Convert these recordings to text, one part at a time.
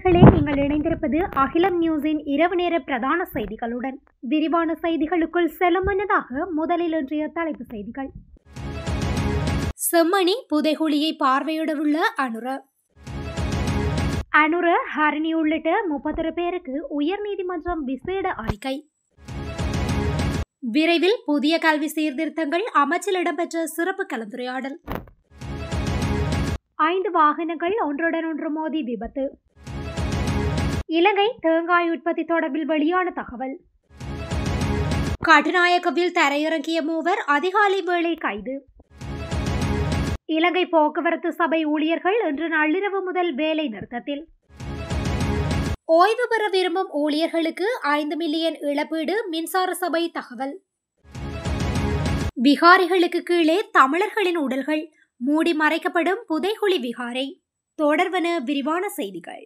நேயர்களே, நீங்கள் இணைந்திருப்பது அகிலம் நியூஸின் இரவு நேர பிரதான செய்திகளுடன். விரிவான செய்திகளுக்குள் செல்லும் முன்னதாக முதலில் இன்றைய தலைப்பு செய்திகள். செம்மணி புதைகுழியை பார்வையிடவுள்ள அனுர ஹரணி உள்ளிட்ட 31 பேருக்கு உயர்நீதிமன்றம் விசேட அறிக்கை. விரைவில் புதிய கல்வி சீர்திருத்தங்கள் அமைச்சில் இடம்பெற்ற சிறப்பு கலந்துரையாடல். 5 வாகனங்கள் ஒன்றுடன் ஒன்று மோதி விபத்து. இலங்கை தேங்காய் உற்பத்தி தொடர்பில் வெளியான தகவல். கட்டுநாயக்கவில் தரையிறங்கிய மூவர் அதிகாலை வேளை கைது. இலங்கை போக்குவரத்து சபை ஊழியர்கள் இன்று நள்ளிரவு முதல் வேலை நிறுத்தத்தில். ஓய்வு பெற விரும்பும் ஊழியர்களுக்கு 5 மில்லியன் இழப்பீடு மின்சார சபை தகவல். விகாரிகளுக்கு கீழே தமிழர்களின் உடல்கள் மூடி மறைக்கப்படும் புதைகுழி விகாரை. தொடர்வன விரிவான செய்திகள்.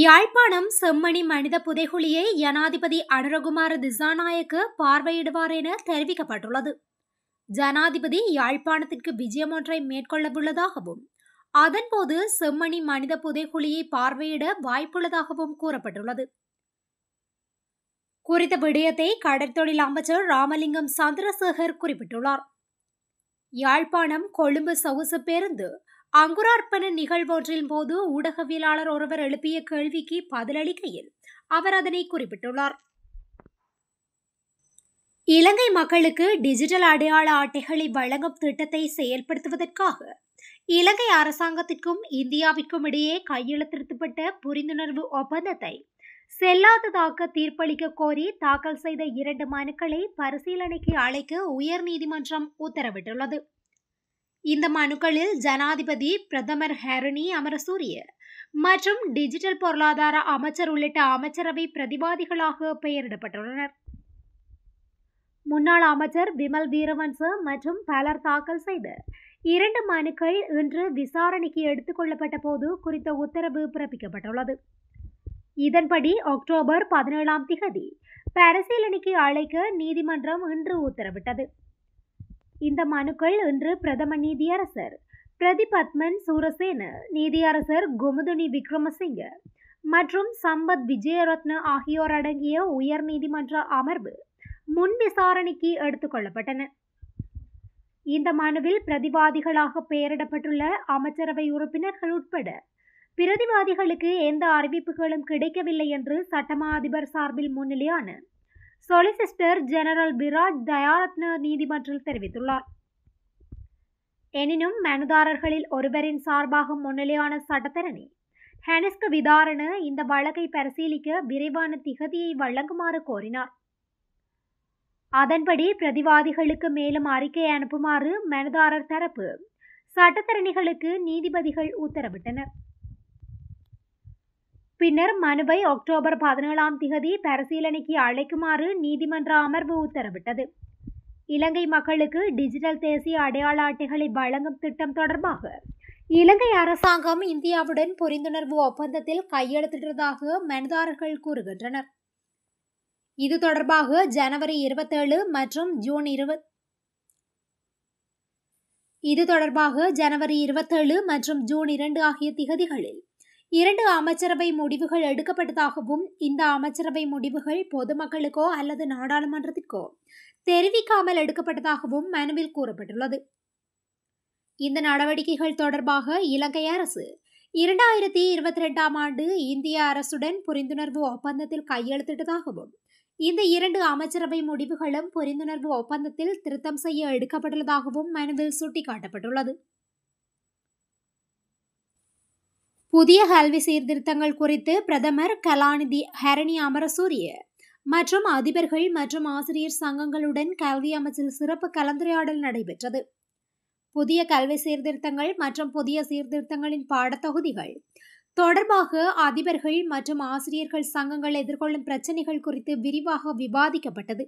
யாழ்ப்பாணம் செம்மணி மனித புதைகுழியை ஜனாதிபதி அனுரகுமார திசாநாயக்க பார்வையிடுவார் என தெரிவிக்கப்பட்டுள்ளது. ஜனாதிபதி யாழ்ப்பாணத்திற்கு விஜயம் ஒன்றை மேற்கொள்ளவுள்ளதாகவும் அதன்போது செம்மணி மனித புதைகுழியை பார்வையிட வாய்ப்புள்ளதாகவும் கூறப்பட்டுள்ளது. குறித்த விடயத்தை கடற்தொழில் அமைச்சர் ராமலிங்கம் சந்திரசேகர் குறிப்பிட்டுள்ளார். யாழ்ப்பாணம் கொழும்பு சொகுசு பேருந்து அங்குரார்ப்பண நிகழ்வொன்றின் போது ஊடகவியலாளர் ஒருவர் எழுப்பிய கேள்விக்கு பதிலளிக்கையில் அவர் அதனை குறிப்பிட்டுள்ளார். இலங்கை மக்களுக்கு டிஜிட்டல் அடையாள அட்டைகளை வழங்கும் திட்டத்தை செயல்படுத்துவதற்காக இலங்கை அரசாங்கத்திற்கும் இந்தியாவிற்கும் இடையே கையெழுத்திடப்பட்ட புரிந்துணர்வு ஒப்பந்தத்தை செல்லாததாக தீர்ப்பளிக்க கோரி தாக்கல் செய்த 2 மனுக்களை பரிசீலனைக்கு அழைக்க உயர்நீதிமன்றம் உத்தரவிட்டுள்ளது. இந்த மனுக்களில் ஜனாதிபதி, பிரதமர் ஹரணி அமரசூரிய மற்றும் டிஜிட்டல் பொருளாதார அமைச்சர் உள்ளிட்ட அமைச்சரவை பிரதிவாதிகளாக பெயரிடப்பட்டுள்ளனர். முன்னாள் அமைச்சர் விமல் வீரவன்ச மற்றும் பலர் தாக்கல் செய்த 2 மனுக்கள் இன்று விசாரணைக்கு எடுத்துக் கொள்ளப்பட்ட போது குறித்த உத்தரவு பிறப்பிக்கப்பட்டுள்ளது. இதன்படி அக்டோபர் 17 பரிசீலனைக்கு அழைக்க நீதிமன்றம் இன்று உத்தரவிட்டது. இந்த மனுக்கள் இன்று பிரதம நீதியரசர் பிரதிபத்மன் சூரசேன, நீதியரசர் குமுதுனி விக்ரமசிங்க மற்றும் சம்பத் விஜயரத்ன ஆகியோர் அடங்கிய உயர் நீதிமன்ற அமர்வு முன் விசாரணைக்கு எடுத்துக் கொள்ளப்பட்டன. இந்த மனுவில் பிரதிவாதிகளாக பெயரிடப்பட்டுள்ள அமைச்சரவை உறுப்பினர்கள் உட்பட பிரதிவாதிகளுக்கு எந்த அறிவிப்புகளும் கிடைக்கவில்லை என்று சட்டமா அதிபர் சார்பில் முன்னிலையான சொலிசிஸ்டர் ஜெனரல் விராஜ் தயாரத்ன நீதிமன்றில் தெரிவித்துள்ளார். எனினும் மனுதாரர்களில் ஒருவரின் சார்பாக முன்னிலையான சட்டத்தரணி ஹெனிஸ்க விதாரண இந்த வழக்கை பரிசீலிக்க விரைவான திகதியை வழங்குமாறு கோரினார். அதன்படி பிரதிவாதிகளுக்கு மேலும் அறிக்கை அனுப்புமாறு மனுதாரர் தரப்பு சட்டத்தரணிகளுக்கு நீதிபதிகள் உத்தரவிட்டனர். பின்னர் மனுவை அக்டோபர் 17 பரிசீலனைக்கு அழைக்குமாறு நீதிமன்ற அமர்வு உத்தரவிட்டது. இலங்கை மக்களுக்கு டிஜிட்டல் தேசிய அடையாள அட்டைகளை வழங்கும் திட்டம் தொடர்பாக இலங்கை அரசாங்கம் இந்தியாவுடன் புரிந்துணர்வு ஒப்பந்தத்தில் கையெழுத்திட்டதாக மனுதாரர்கள் கூறுகின்றனர். இது தொடர்பாக ஜனவரி 27 மற்றும் ஜூன் 2 ஆகிய திகதிகளில் 2 அமைச்சரவை முடிவுகள் எடுக்கப்பட்டதாகவும் இந்த அமைச்சரவை முடிவுகள் பொதுமக்களுக்கோ அல்லது நாடாளுமன்றத்திற்கோ தெரிவிக்காமல் எடுக்கப்பட்டதாகவும் மனுவில் கூறப்பட்டுள்ளது. இந்த நடவடிக்கைகள் தொடர்பாக இலங்கை அரசு 2022 இந்திய அரசுடன் புரிந்துணர்வு ஒப்பந்தத்தில் கையெழுத்திட்டதாகவும் இந்த 2 அமைச்சரவை முடிவுகளும் புரிந்துணர்வு ஒப்பந்தத்தில் திருத்தம் செய்ய எடுக்கப்பட்டுள்ளதாகவும் மனுவில் சுட்டிக்காட்டப்பட்டுள்ளது. புதிய கல்வி சீர்திருத்தங்கள் குறித்து பிரதமர் கலாநிதி ஹரணி அமரசூரிய மற்றும் அதிபர்கள் மற்றும் ஆசிரியர் சங்கங்களுடன் கல்வி அமைச்சில் சிறப்பு கலந்துரையாடல் நடைபெற்றது. புதிய கல்வி சீர்திருத்தங்கள் மற்றும் புதிய சீர்திருத்தங்களின் பாடத்தொகுதிகள் தொடர்பாக அதிபர்கள் மற்றும் ஆசிரியர்கள் சங்கங்கள் எதிர்கொள்ளும் பிரச்சினைகள் குறித்து விரிவாக விவாதிக்கப்பட்டது.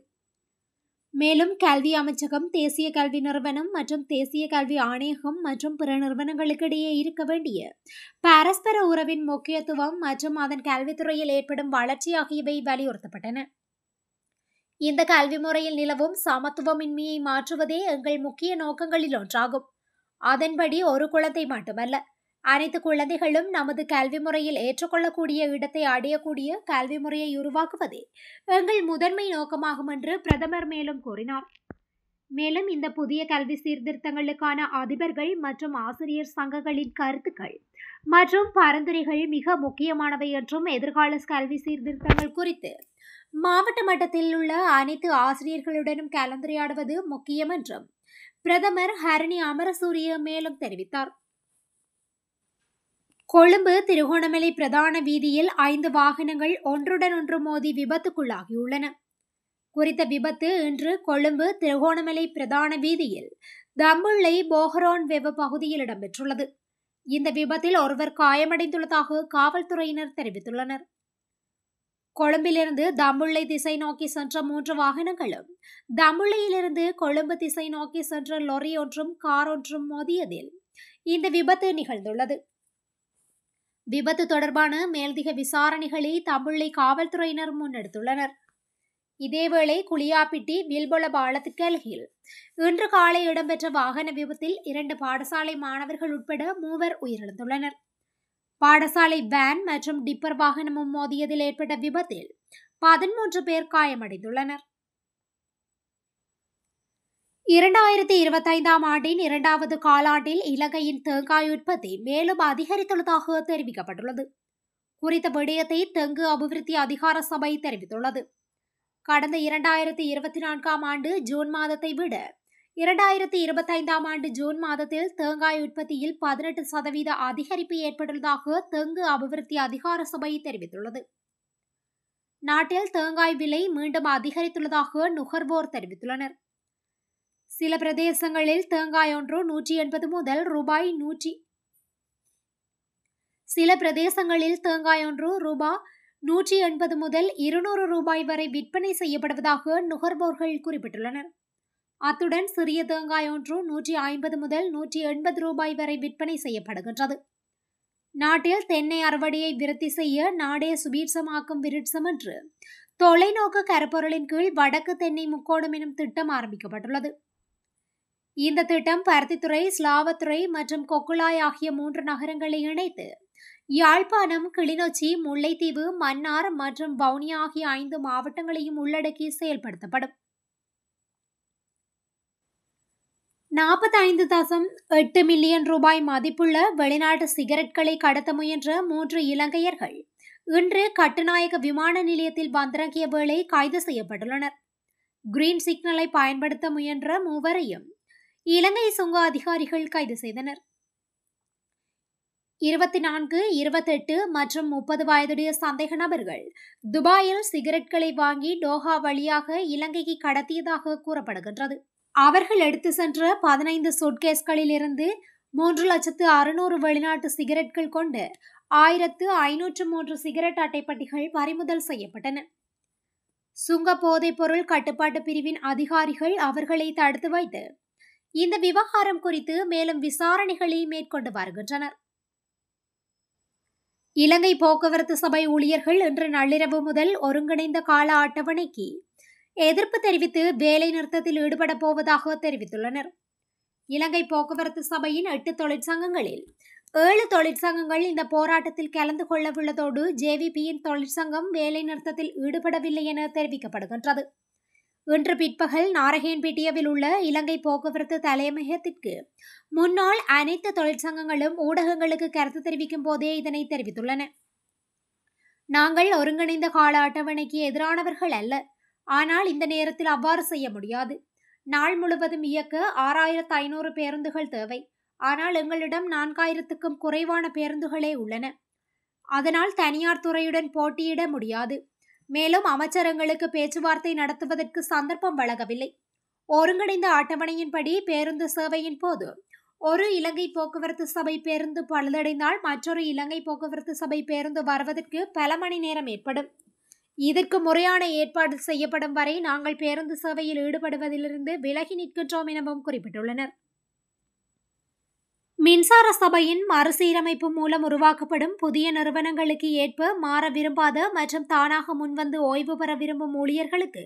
மேலும் கல்வி அமைச்சகம், தேசிய கல்வி நிறுவனம் மற்றும் தேசிய கல்வி ஆணையகம் மற்றும் பிற நிறுவனங்களுக்கிடையே இருக்க வேண்டிய பரஸ்பர உறவின் முக்கியத்துவம் மற்றும் அதன் கல்வித்துறையில் ஏற்படும் வளர்ச்சி ஆகியவை வலியுறுத்தப்பட்டன. இந்த கல்வி முறையில் நிலவும் சமத்துவமின்மையை மாற்றுவதே எங்கள் முக்கிய நோக்கங்களில் ஒன்றாகும். அதன்படி ஒரு குழந்தை மட்டுமல்ல, அனைத்து குழந்தைகளும் நமது கல்வி முறையில் ஏற்றுக்கொள்ளக்கூடிய இடத்தை அடையக்கூடிய கல்வி முறையை உருவாக்குவதே எங்கள் முதன்மை நோக்கமாகும் என்று பிரதமர் மேலும் கூறினார். மேலும் இந்த புதிய கல்வி சீர்திருத்தங்களுக்கான அதிபர்கள் மற்றும் ஆசிரியர் சங்கங்களின் கருத்துக்கள் மற்றும் பரிந்துரைகள் மிக முக்கியமானவை என்றும் எதிர்கால கல்வி சீர்திருத்தங்கள் குறித்து மாவட்ட மட்டத்தில் உள்ள அனைத்து ஆசிரியர்களுடனும் கலந்துரையாடுவது முக்கியம் என்றும் பிரதமர் ஹரணி அமரசூரிய மேலும் தெரிவித்தார். கொழும்பு திருகோணமலை பிரதான வீதியில் 5 வாகனங்கள் ஒன்றுடன் ஒன்று மோதி விபத்துக்குள்ளாகியுள்ளன. குறித்த விபத்து இன்று கொழும்பு திருகோணமலை பிரதான வீதியில் தம்புள்ளை போஹரோன் வெவ பகுதியில் இடம்பெற்றுள்ளது. இந்த விபத்தில் ஒருவர் காயமடைந்துள்ளதாக காவல்துறையினர் தெரிவித்துள்ளனர். கொழும்பிலிருந்து தம்புள்ளை திசை நோக்கி சென்ற 3 வாகனங்களும் தம்புள்ளையிலிருந்து கொழும்பு திசை நோக்கி சென்ற லொரி ஒன்றும் கார் ஒன்றும் மோதியதில் இந்த விபத்து நிகழ்ந்துள்ளது. விபத்து தொடர்பான மேலதிக விசாரணைகளை தம்புள்ளை காவல்துறையினர் முன்னெடுத்துள்ளனர். இதேவேளை குளியாப்பிட்டி வில்பொல பாலத்துக்கு அருகில் இன்று காலை இடம்பெற்ற வாகன விபத்தில் 2 பாடசாலை மாணவர்கள் உட்பட 3 உயிரிழந்துள்ளனர். பாடசாலை வேன் மற்றும் டிப்பர் வாகனமும் மோதியதில் ஏற்பட்ட விபத்தில் 13 பேர் காயமடைந்துள்ளனர். 2025ஆம் ஆண்டின் 2வது காலாண்டில் இலங்கையின் தேங்காய் உற்பத்தி மேலும் அதிகரித்துள்ளதாக தெரிவிக்கப்பட்டுள்ளது. குறித்த விடயத்தை தெங்கு அபிவிருத்தி அதிகார சபை தெரிவித்துள்ளது. கடந்த 2024ஆம் ஆண்டு ஜூன் மாதத்தை விட 2025ஆம் ஆண்டு ஜூன் மாதத்தில் தேங்காய் உற்பத்தியில் 18% அதிகரிப்பு ஏற்பட்டுள்ளதாக தெங்கு அபிவிருத்தி அதிகார சபை தெரிவித்துள்ளது. நாட்டில் தேங்காய் விலை மீண்டும் அதிகரித்துள்ளதாக நுகர்வோர் தெரிவித்துள்ளனர். சில பிரதேசங்களில் தேங்காய் ஒன்று 180 முதல் ரூபாய் 180 முதல் 200 ரூபாய் வரை விற்பனை செய்யப்படுவதாக நுகர்வோர்கள் குறிப்பிட்டுள்ளனர். அத்துடன் சிறிய தேங்காய் ஒன்று 150 முதல் 180 ரூபாய் வரை விற்பனை செய்யப்படுகின்றது. நாட்டில் தென்னை அறுவடையை விருத்தி செய்ய நாடே சுபீட்சமாக்கும் விருட்சம் என்று தொலைநோக்கு கருப்பொருளின் கீழ் வடக்கு தென்னை முக்கோணம் எனும் திட்டம் ஆரம்பிக்கப்பட்டுள்ளது. இந்த திட்டம் பருத்தித்துறை, ஸ்லாவத்துறை மற்றும் கொக்குளாய் ஆகிய 3 நகரங்களை இணைத்து யாழ்ப்பாணம், கிளிநொச்சி, முல்லைத்தீவு, மன்னார் மற்றும் வவுனியா ஆகிய 5 மாவட்டங்களையும் உள்ளடக்கி செயல்படுத்தப்படும். 45.8 மில்லியன் ரூபாய் மதிப்புள்ள வெளிநாட்டு சிகரெட்களை கடத்த முயன்ற 3 இலங்கையர்கள் இன்று கட்டுநாயக்க விமான நிலையத்தில் வந்திறங்கிய வேளை கைது செய்யப்பட்டுள்ளனர். கிரீன் சிக்னலை பயன்படுத்த முயன்ற 3வரையும் இலங்கை சுங்க அதிகாரிகள் கைது செய்தனர். 24, 28 மற்றும் 30 வயதுடைய சந்தேக நபர்கள் துபாயில் சிகரெட்களை வாங்கி டோஹா வழியாக இலங்கைக்கு கடத்தியதாக கூறப்படுகின்றது. அவர்கள் எடுத்து சென்ற 15 சூட்கேஸ்களில் இருந்து 3,600,000 வெளிநாட்டு சிகரெட்கள் கொண்டு 1,503 சிகரெட் அட்டைப்பட்டிகள் பறிமுதல் செய்யப்பட்டன. சுங்க போதைப் பொருள் கட்டுப்பாட்டு பிரிவின் அதிகாரிகள் அவர்களை தடுத்து வைத்து இந்த விவகாரம் குறித்து மேலும் விசாரணைகளை மேற்கொண்டு வருகின்றனர். இலங்கை போக்குவரத்து சபை ஊழியர்கள் இன்று நள்ளிரவு முதல் ஒருங்கிணைந்த கால அட்டவணைக்கு எதிர்ப்பு தெரிவித்து வேலை நிறுத்தத்தில் ஈடுபட போவதாக தெரிவித்துள்ளனர். இலங்கை போக்குவரத்து சபையின் 8 தொழிற்சங்கங்களில் 7 தொழிற்சங்கங்கள் இந்த போராட்டத்தில் கலந்து கொள்ளவுள்ளதோடு ஜேவிபியின் தொழிற்சங்கம் வேலை நிறுத்தத்தில் ஈடுபடவில்லை என தெரிவிக்கப்படுகின்றது. இன்று பிற்பகல் நாரகேன்பேட்டியாவில் உள்ள இலங்கை போக்குவரத்து தலைமையகத்திற்கு முன்னால் அனைத்து தொழிற்சங்கங்களும் ஊடகங்களுக்கு கருத்து தெரிவிக்கும் போதே இதனை தெரிவித்துள்ளன. நாங்கள் ஒருங்கிணைந்த கால அட்டவணைக்கு எதிரானவர்கள் அல்ல, ஆனால் இந்த நேரத்தில் அவ்வாறு செய்ய முடியாது. நாள் முழுவதும் இயக்க 6,500 பேருந்துகள் தேவை. ஆனால் எங்களிடம் 4,000க்கும் குறைவான பேருந்துகளே உள்ளன. அதனால் தனியார் துறையுடன் போட்டியிட முடியாது. மேலும் அமைச்சரங்களுக்கு பேச்சுவார்த்தை நடத்துவதற்கு சந்தர்ப்பம் வழங்கவில்லை. ஒருங்கிணைந்த அட்டவணையின்படி பேருந்து சேவையின் போது ஒரு இலங்கை போக்குவரத்து சபை பேருந்து பழுதடைந்தால் மற்றொரு இலங்கை போக்குவரத்து சபை பேருந்து வருவதற்கு பல மணி நேரம் ஏற்படும். இதற்கு முறையான ஏற்பாடு செய்யப்படும் வரை நாங்கள் பேருந்து சேவையில் ஈடுபடுவதிலிருந்து விலகி நிற்கின்றோம் எனவும் குறிப்பிட்டுள்ளனர். மின்சார சபையின் மறுசீரமைப்பு மூலம் உருவாக்கப்படும் புதிய நிறுவனங்களுக்கு ஏற்ப மாற விரும்பாத மற்றும் தானாக முன்வந்து ஓய்வு பெற விரும்பும் ஊழியர்களுக்கு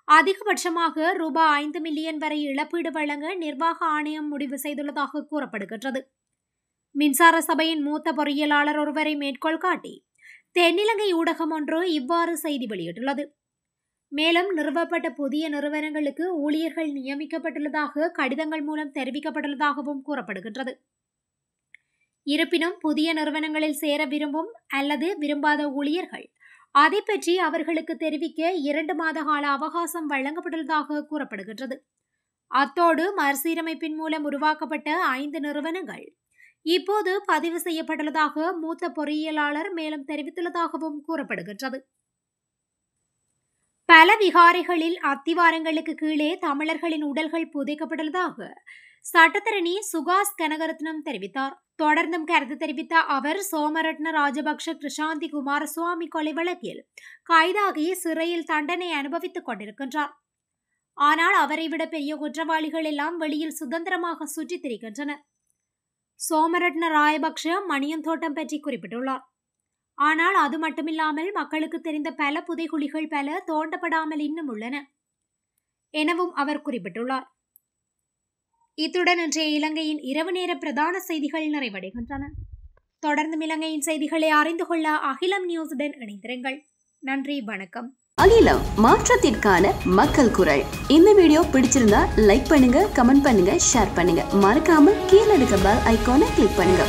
அதிகபட்சமாக ரூபாய் 5 மில்லியன் வரை இழப்பீடு வழங்க நிர்வாக ஆணையம் முடிவு செய்துள்ளதாக கூறப்படுகின்றது. மின்சார சபையின் மூத்த பொறியியலாளர் ஒருவரை மேற்கோள் காட்டி தென்னிலங்கை ஊடகம் ஒன்று இவ்வாறு செய்தி வெளியிட்டுள்ளது. மேலும் நிறுவப்பட்ட புதிய நிறுவனங்களுக்கு ஊழியர்கள் நியமிக்கப்பட்டுள்ளதாக கடிதங்கள் மூலம் தெரிவிக்கப்பட்டுள்ளதாகவும் கூறப்படுகின்றது. இருப்பினும் புதிய நிறுவனங்களில் சேர விரும்பும் அல்லது விரும்பாத ஊழியர்கள் அதை பற்றி அவர்களுக்கு தெரிவிக்க 2 மாத கால அவகாசம் வழங்கப்பட்டுள்ளதாக கூறப்படுகின்றது. அத்தோடு மறுசீரமைப்பின் மூலம் உருவாக்கப்பட்ட 5 நிறுவனங்கள் இப்போது பதிவு செய்யப்பட்டுள்ளதாக மூத்த பொறியியலாளர் மேலும் தெரிவித்துள்ளதாகவும் கூறப்படுகின்றது. பல விகாரைகளில் அத்திவாரங்களுக்கு கீழே தமிழர்களின் உடல்கள் புதைக்கப்பட்டுள்ளதாக சட்டத்தரணி சுகாஸ் கனகரத்னம் தெரிவித்தார். தொடர்ந்தும் கருத்து தெரிவித்த அவர் சோமரட்ன ராஜபக்ஷ கிருஷாந்தி குமாரசுவாமி கொலை வழக்கில் கைதாகி சிறையில் தண்டனை அனுபவித்துக் கொண்டிருக்கின்றார். ஆனால் அவரை விட பெரிய குற்றவாளிகள் எல்லாம் வெளியில் சுதந்திரமாக சுற்றித் திரிகின்றனர். சோமரட்ன ராயபக்ஷ மணியந்தோட்டம் பற்றி குறிப்பிட்டுள்ளார். ஆனால் அது மட்டுமில்லாமல் மக்களுக்கு தெரிந்த பல புதைகுழிகள் பல தோண்டப்படாமல் இன்னும் உள்ளன எனவும் அவர் குறிப்பிட்டுள்ளார். இத்துடன் இன்றைய இலங்கையின் இரவு நேர பிரதான செய்திகள் நிறைவடைகின்றன. தொடர்ந்து இலங்கையின் செய்திகளை அறிந்து கொள்ள அகிலம் நியூஸுடன் இணைந்திருங்கள். நன்றி, வணக்கம். அகிலம், மாற்றத்திற்கான மக்கள் குரல். இந்த வீடியோ பிடிச்சிருந்தா லைக் பண்ணுங்க, கமெண்ட் பண்ணுங்க, ஷேர் பண்ணுங்க. மறக்காம கீழே இருக்க பெல் ஐகானை கிளிக் பண்ணுங்க.